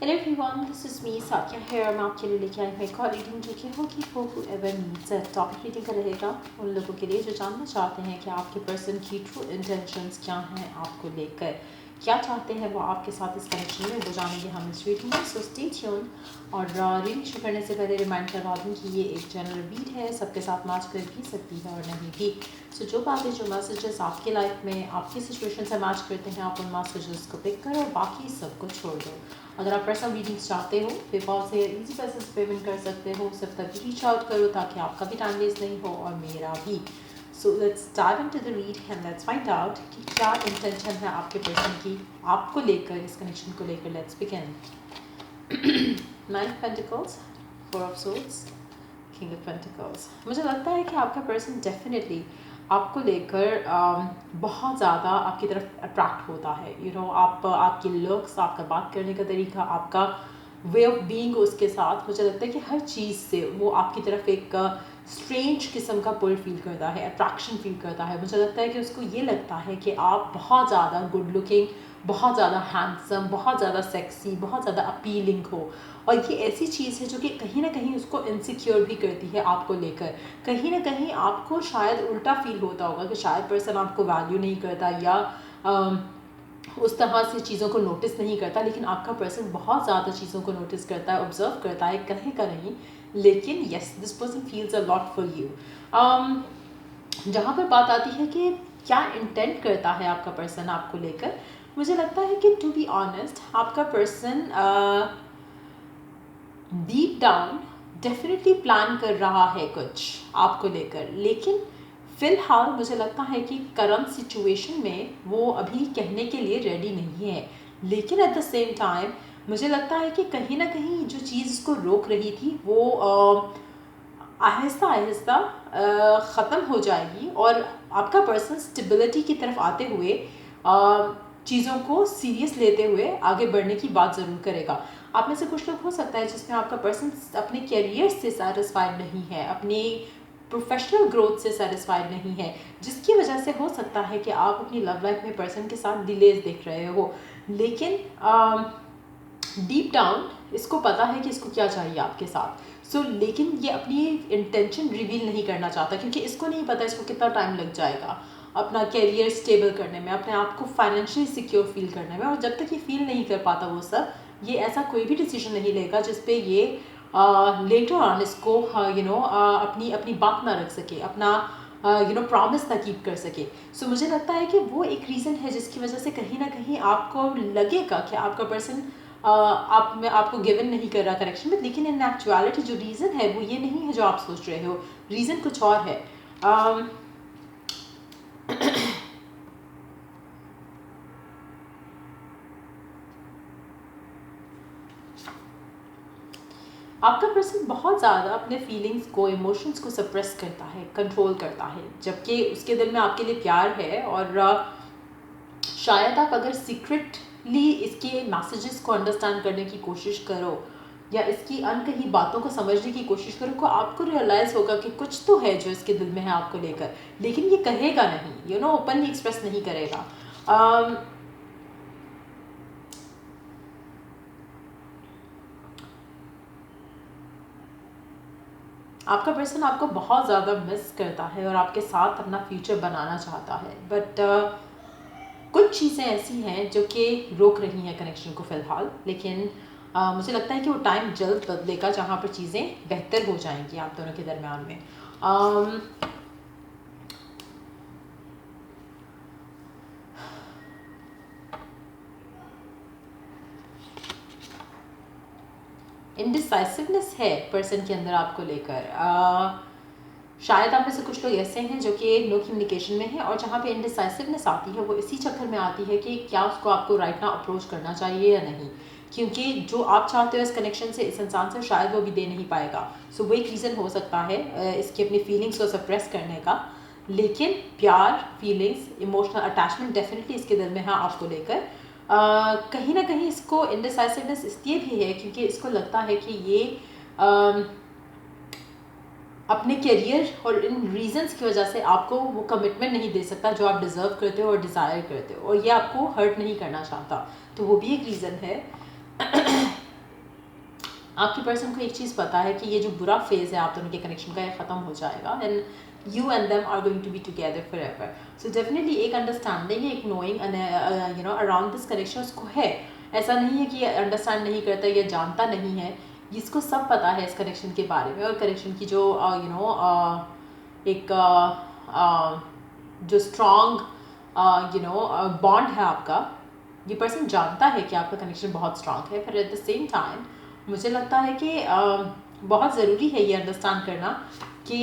Hello everyone, this is me Satya here. मैं आपके लिए लेके आई हूँ एक और रीडिंग जो कि होगी for whoever needs it. Topic reading का रहेगा उन लोगों के लिए जो जानना चाहते हैं कि आपके पर्सन की ट्रू इंटेंशंस क्या हैं आपको लेकर, क्या चाहते हैं वो आपके साथ इस कनेक्शन में, वो जानेंगे हम इस रीडिंग में. So stay tune. और रीडिंग शुरू करने से पहले रिमाइंड करवा दूँ कि ये एक जनरल रीड है, सबके साथ मैच कर भी सकती है और नहीं भी. सो जो बातें जो मैसेजेस आपके लाइफ में आपकी सिचुएशन से मैच करते हैं आप उन मैसेजेस को पिक करो और बाकी सबको छोड़ दो. अगर आप पर्सनल रीडिंग्स चाहते हो पेपॉल से इजी पैसे से पेमेंट कर सकते हो, सिर्फ तभी रीच आउट करो ताकि आपका भी टाइम वेस्ट नहीं हो और मेरा भी. So let's dive into the read and let's find out कि क्या इंटेंशन है आपके पर्सन की आपको लेकर, इस कनेक्शन को लेकर. Let's begin. Nine of pentacles, four of swords, king of pentacles. मुझे लगता है कि आपका पर्सन डेफिनेटली आपको लेकर बहुत ज़्यादा आपकी तरफ अट्रैक्ट होता है. आपके लुक्स, आपका बात करने का तरीका, आपका वे ऑफ बीइंग उसके साथ, मुझे लगता है कि हर चीज़ से वो आपकी तरफ एक स्ट्रेंज किस्म का पुल फील करता है, अट्रैक्शन फील करता है. मुझे लगता है कि उसको ये लगता है कि आप बहुत ज़्यादा गुड लुकिंग, बहुत ज़्यादा हैंडसम, बहुत ज़्यादा सेक्सी, बहुत ज़्यादा अपीलिंग हो. और ये ऐसी चीज़ है जो कि कहीं ना कहीं उसको इनसिक्योर भी करती है आपको लेकर. कहीं ना कहीं आपको शायद उल्टा फील होता होगा कि शायद पर्सन आपको वैल्यू नहीं करता या उस तरह से चीज़ों को नोटिस नहीं करता, लेकिन आपका पर्सन बहुत ज़्यादा चीज़ों को नोटिस करता है, ऑब्जर्व करता है कहीं का नहीं. लेकिन yes, this person feels a lot for you. जहाँ पर बात आती है कि क्या इंटेंट करता है आपका पर्सन आपको लेकर, मुझे लगता है कि टू बी ऑनेस्ट आपका person deep down definitely plan कर रहा है कुछ आपको लेकर. लेकिन फ़िलहाल मुझे लगता है कि करंट सिचुएशन में वो अभी कहने के लिए रेडी नहीं है. लेकिन एट द सेम टाइम मुझे लगता है कि कहीं ना कहीं जो चीज़ उसको रोक रही थी वो आहिस्ता आहिस्ता ख़त्म हो जाएगी और आपका पर्सन स्टेबिलिटी की तरफ आते हुए चीज़ों को सीरियस लेते हुए आगे बढ़ने की बात ज़रूर करेगा. आप में से कुछ लोग हो सकता है जिसमें आपका पर्सन अपने कैरियर से सेटिस्फाइड नहीं है, अपनी प्रोफेशनल ग्रोथ से सेटिस्फाइड नहीं है, जिसकी वजह से हो सकता है कि आप अपनी लव लाइफ में पर्सन के साथ डिलेज देख रहे हो. लेकिन डीप डाउन इसको पता है कि इसको क्या चाहिए आपके साथ. लेकिन ये अपनी इंटेंशन रिवील नहीं करना चाहता क्योंकि इसको नहीं पता इसको कितना टाइम लग जाएगा अपना कैरियर स्टेबल करने में, अपने आप को फाइनेंशियली सिक्योर फील करने में. और जब तक ये फील नहीं कर पाता वो सब, ये ऐसा कोई भी डिसीजन नहीं लेगा जिस पे ये लेटर ऑन इसको अपनी अपनी बात ना रख सके, अपना प्रॉमिस ना कीप कर सके. मुझे लगता है कि वो एक रीज़न है जिसकी वजह से कहीं ना कहीं आपको लगेगा कि आपका पर्सन आपको गिवन नहीं कर रहा करेक्शन में. लेकिन इन एक्चुअलिटी जो रीज़न है वो ये नहीं है जो आप सोच रहे हो, रीज़न कुछ और है. आपका पर्सन बहुत ज़्यादा अपने फीलिंग्स को, इमोशंस को सप्रेस करता है, कंट्रोल करता है, जबकि उसके दिल में आपके लिए प्यार है. और शायद आप अगर सीक्रेटली इसके मैसेजेस को अंडरस्टैंड करने की कोशिश करो या इसकी अनकही बातों को समझने की कोशिश करो तो आपको रियलाइज़ होगा कि कुछ तो है जो इसके दिल में है आपको लेकर. लेकिन ये कहेगा नहीं, ओपनली एक्सप्रेस नहीं करेगा. आपका पर्सन आपको बहुत ज़्यादा मिस करता है और आपके साथ अपना फ्यूचर बनाना चाहता है. बट कुछ चीज़ें ऐसी हैं जो कि रोक रही हैं कनेक्शन को फ़िलहाल. लेकिन मुझे लगता है कि वो टाइम जल्द बदलेगा जहाँ पर चीज़ें बेहतर हो जाएंगी आप दोनों के दरमियान में. इनडिसाइसिवनेस है पर्सन के अंदर आपको लेकर. शायद आप में से कुछ लोग ऐसे हैं जो कि नो कम्युनिकेशन में हैं और जहाँ पे इनडिसाइसिवनेस आती है वो इसी चक्कर में आती है कि क्या उसको आपको राइट ना अप्रोच करना चाहिए या नहीं, क्योंकि जो आप चाहते हो इस कनेक्शन से, इस इंसान से, शायद वो भी दे नहीं पाएगा. वो एक रीज़न हो सकता है इसकी अपनी फीलिंग्स को सप्रेस करने का. लेकिन प्यार, फीलिंग्स, इमोशनल अटैचमेंट डेफिनेटली इसके दिल में है आपको लेकर. कहीं ना कहीं इसको इनडिसाइसिवनेस इसलिए भी है क्योंकि इसको लगता है कि ये अपने करियर और इन रीजंस की वजह से आपको वो कमिटमेंट नहीं दे सकता जो आप डिज़र्व करते हो और डिज़ायर करते हो, और ये आपको हर्ट नहीं करना चाहता. तो वो भी एक रीज़न है. आपकी पर्सन को एक चीज़ पता है कि ये जो बुरा फेज़ है आप दोनों के कनेक्शन का, ये ख़त्म हो जाएगा and you and them are going to be together forever. So definitely एक अंडरस्टैंडिंग, एक नोइंग अराउंड दिस कनेक्शन उसको है. ऐसा नहीं है कि ये अंडरस्टैंड नहीं करता या जानता नहीं है, इसको सब पता है इस कनेक्शन के बारे में. और कनेक्शन की जो एक जो स्ट्रॉन्ग बॉन्ड है आपका, ये पर्सन जानता है कि आपका कनेक्शन बहुत स्ट्रॉन्ग है. फिर एट द सेम टाइम मुझे लगता है कि बहुत ज़रूरी है ये अंडरस्टैंड करना कि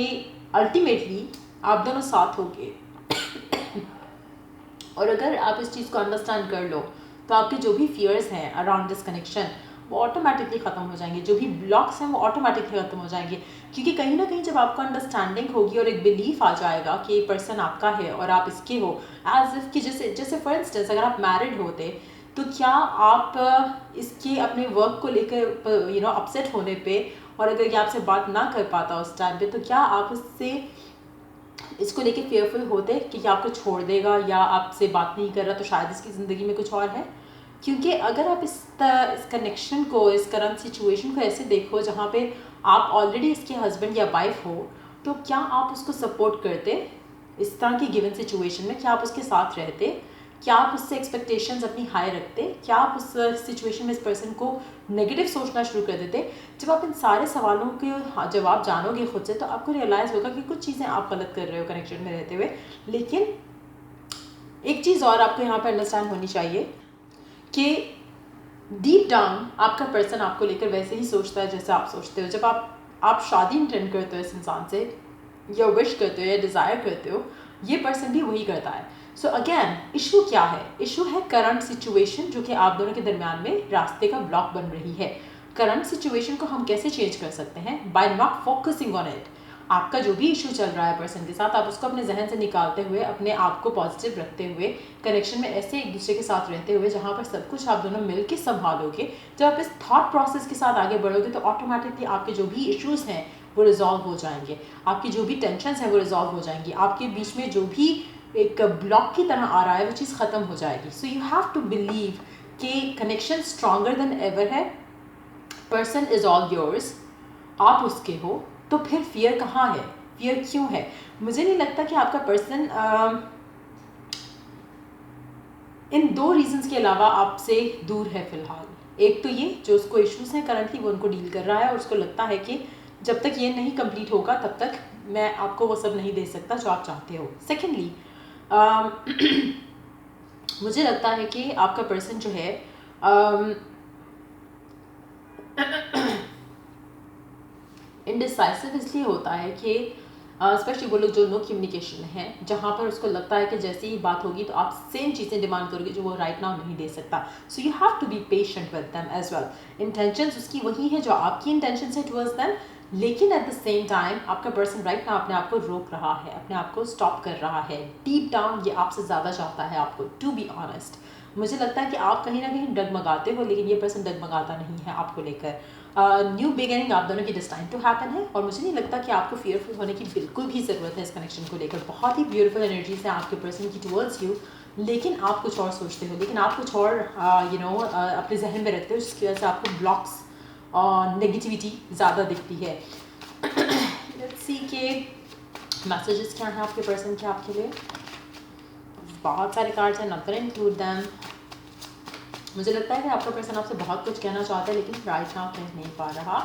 अल्टीमेटली आप दोनों साथ होंगे. और अगर आप इस चीज़ को अंडरस्टैंड कर लो तो आपके जो भी फियर्स हैं अराउंड दिस कनेक्शन वो ऑटोमेटिकली ख़त्म हो जाएंगे. जो भी ब्लॉक्स हैं वो ऑटोमेटिकली ख़त्म हो जाएंगे, क्योंकि कहीं ना कहीं जब आपको अंडरस्टैंडिंग होगी और एक बिलीफ आ जाएगा कि ये पर्सन आपका है और आप इसके हो, एज इफ़ कि जैसे फॉर इंस्टेंस अगर आप मैरिड होते तो क्या आप इसके अपने वर्क को लेकर अपसेट होने पे, और अगर ये आपसे बात ना कर पाता उस टाइम पे, तो क्या आप उससे इसको लेके फेयरफुल होते कि ये आपको छोड़ देगा या आपसे बात नहीं कर रहा तो शायद इसकी ज़िंदगी में कुछ और है? क्योंकि अगर आप इस कनेक्शन को, इस करंट सिचुएशन को ऐसे देखो जहाँ पे आप ऑलरेडी इसके हस्बैंड या वाइफ हो, तो क्या आप उसको सपोर्ट करते इस तरह की गिवन सिचुएशन में? क्या आप उसके साथ रहते? क्या आप उससे एक्सपेक्टेशंस अपनी हाई रखते? क्या आप उस सिचुएशन में इस पर्सन को नेगेटिव सोचना शुरू कर देते? जब आप इन सारे सवालों के जवाब जानोगे खुद से तो आपको रियलाइज़ होगा कि कुछ चीज़ें आप गलत कर रहे हो कनेक्शन में रहते हुए. लेकिन एक चीज़ और आपको यहाँ पर अंडरस्टैंड होनी चाहिए कि डीप डाउन आपका पर्सन आपको लेकर वैसे ही सोचता है जैसे आप सोचते हो. जब आप शादी इंटेंड करते हो इस इंसान से, या विश करते हो या डिज़ायर करते हो, ये पर्सन भी वही करता है. सो अगेन इशू क्या है? इशू है करंट सिचुएशन जो कि आप दोनों के दरमियान में रास्ते का ब्लॉक बन रही है. करंट सिचुएशन को हम कैसे चेंज कर सकते हैं? By not focusing on it. आपका जो भी इशू चल रहा है पर्सन के साथ, आप उसको अपने जहन से निकालते हुए, अपने आप को पॉजिटिव रखते हुए, कनेक्शन में ऐसे एक दूसरे के साथ रहते हुए जहाँ पर सब कुछ आप दोनों मिल के संभालोगे. जब आप इस थॉट प्रोसेस के साथ आगे बढ़ोगे तो ऑटोमेटिकली आपके जो भी इश्यूज़ हैं वो रिजॉल्व हो जाएंगे. आपकी जो भी टेंशन्स हैं वो रिजॉल्व हो जाएंगी. आपके बीच में जो भी एक ब्लॉक की तरह आ रहा है वो चीज़ ख़त्म हो जाएगी. So you have to believe कि कनेक्शन स्ट्रॉन्गर देन एवर है. पर्सन इज़ ऑल योर्स, आप उसके हो, तो फिर फियर कहाँ है? फियर क्यों है? मुझे नहीं लगता कि आपका पर्सन इन दो रीजंस के अलावा आपसे दूर है फ़िलहाल. एक तो ये जो उसको इश्यूज हैं करंटली वो उनको डील कर रहा है और उसको लगता है कि जब तक ये नहीं कंप्लीट होगा तब तक मैं आपको वो सब नहीं दे सकता जो आप चाहते हो. सेकेंडली मुझे लगता है कि आपका पर्सन जो है इनडिसाइसिव इसलिए होता है कि स्पेशली वो लोग जो नो कम्युनिकेशन में हैं, जहाँ पर उसको लगता है कि जैसे ही बात होगी तो आप सेम चीज़ें डिमांड करोगे जो वो राइट नाउ नहीं दे सकता. So you have to be patient with them as well. Intentions उसकी वही है जो आपकी इंटेंशंस है टुवर्ड्स देम, लेकिन एट द सेम टाइम आपका पर्सन राइट नाउ अपने आप को रोक रहा है, अपने आप को स्टॉप कर रहा है. डीप डाउन ये आपसे ज़्यादा चाहता है आपको. टू बी ऑनेस्ट मुझे लगता है कि आप कहीं ना कहीं डगमगाते हो, लेकिन ये पर्सन डगमगाता नहीं है आपको लेकर. न्यू बिगिनिंग आप दोनों की डिस्टाइन टू हैपन है और मुझे नहीं लगता कि आपको फियरफुल होने की बिल्कुल भी ज़रूरत है इस कनेक्शन को लेकर. बहुत ही ब्यूटीफुल एनर्जीज हैं आपके पर्सन की टुवर्ड्स यू, लेकिन आप कुछ और सोचते हो, लेकिन आप कुछ और अपने जहन में रखते हो जिसकी वजह से आपको ब्लॉक्स और नेगेटिविटी ज़्यादा दिखती है. लेट्स सी के मैसेजेस क्या हैं आपके पर्सन के आपके लिए. बहुत सारे कार्ड्स हैं, नॉट गोना इंक्लूड देम. मुझे लगता है कि आपका पर्सन आपसे बहुत कुछ कहना चाहता है लेकिन राइट नाउ कह नहीं पा रहा.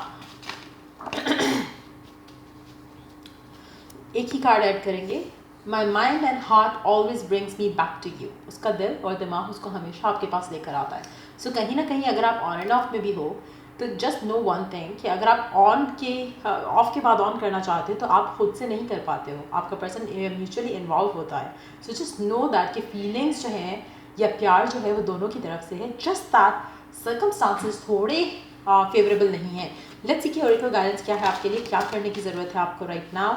एक ही कार्ड ऐड करेंगे. My mind and heart always brings me back to you. उसका दिल और दिमाग उसको हमेशा आपके पास लेकर आता है. सो कहीं ना कहीं अगर आप ऑन एंड ऑफ में भी हो तो जस्ट नो वन थिंग कि अगर आप ऑफ के बाद ऑन करना चाहते हो तो आप खुद से नहीं कर पाते हो. आपका पर्सन म्यूचुअली इन्वॉल्व होता है. सो जस्ट नो दैट कि फीलिंग्स जो हैं या प्यार जो है वो दोनों की तरफ से है. जस्ट दैट सर्कमस्टांसेस थोड़े फेवरेबल नहीं है. लेट्स सी कि ओरेकल गाइडेंस क्या है आपके लिए, क्या करने की ज़रूरत है आपको right now.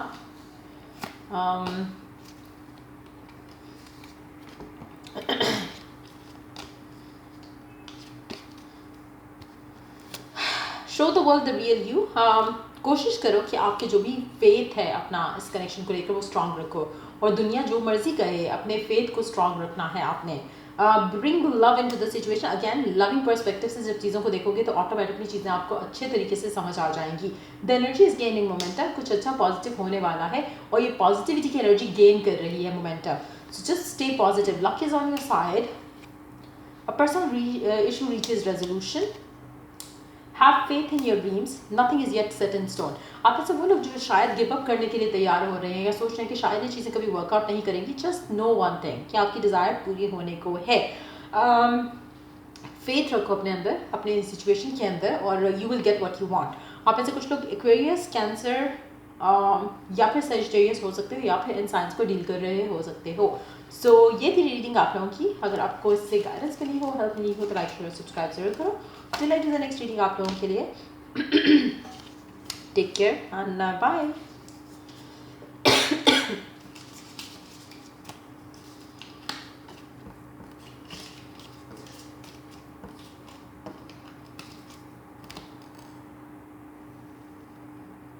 Show the world the real you. कोशिश करो कि आपके जो भी फेथ है अपना इस कनेक्शन को लेकर वो स्ट्रांग रखो, और दुनिया जो मर्जी कहे अपने फेथ को स्ट्रांग रखना है आपने. Bring love into the situation. Again loving perspective से जब चीज़ों को देखोगे तो ऑटोमेटिकली चीज़ें आपको अच्छे तरीके से समझ आ जाएंगी। The energy is gaining momentum, कुछ अच्छा पॉजिटिव होने वाला है और ये पॉजिटिविटी की एनर्जी गेन कर रही है momentum. So just stay positive, luck is on your side, a person issue reaches resolution, have faith in your dreams, nothing is yet set in stone. आप में से वो लोग जो शायद गिव अप करने के लिए तैयार हो रहे हैं या सोच रहे हैं कि शायद ये चीज़ें कभी वर्कआउट नहीं करेंगी, जस्ट नो वन थिंग कि आपकी डिज़ायर पूरी होने को है। फेथ रखो अपने अंदर, अपने सिचुएशन के अंदर, और you will get what you want. आप में से कुछ लोग एक्वेरियस, कैंसर या फिर सजिटेरियस हो सकते हो, या फिर इन साइंस को डील कर रहे हो सकते हो। सो ये थी रीडिंग आप लोगों की। अगर आपको इससे गाइडेंस मिली हो, हेल्प मिली हो, तो लाइक शेयर सब्सक्राइब जरूर करो। Till I do the next reading आप लोगों के लिए, टेक केयर एंड बाय।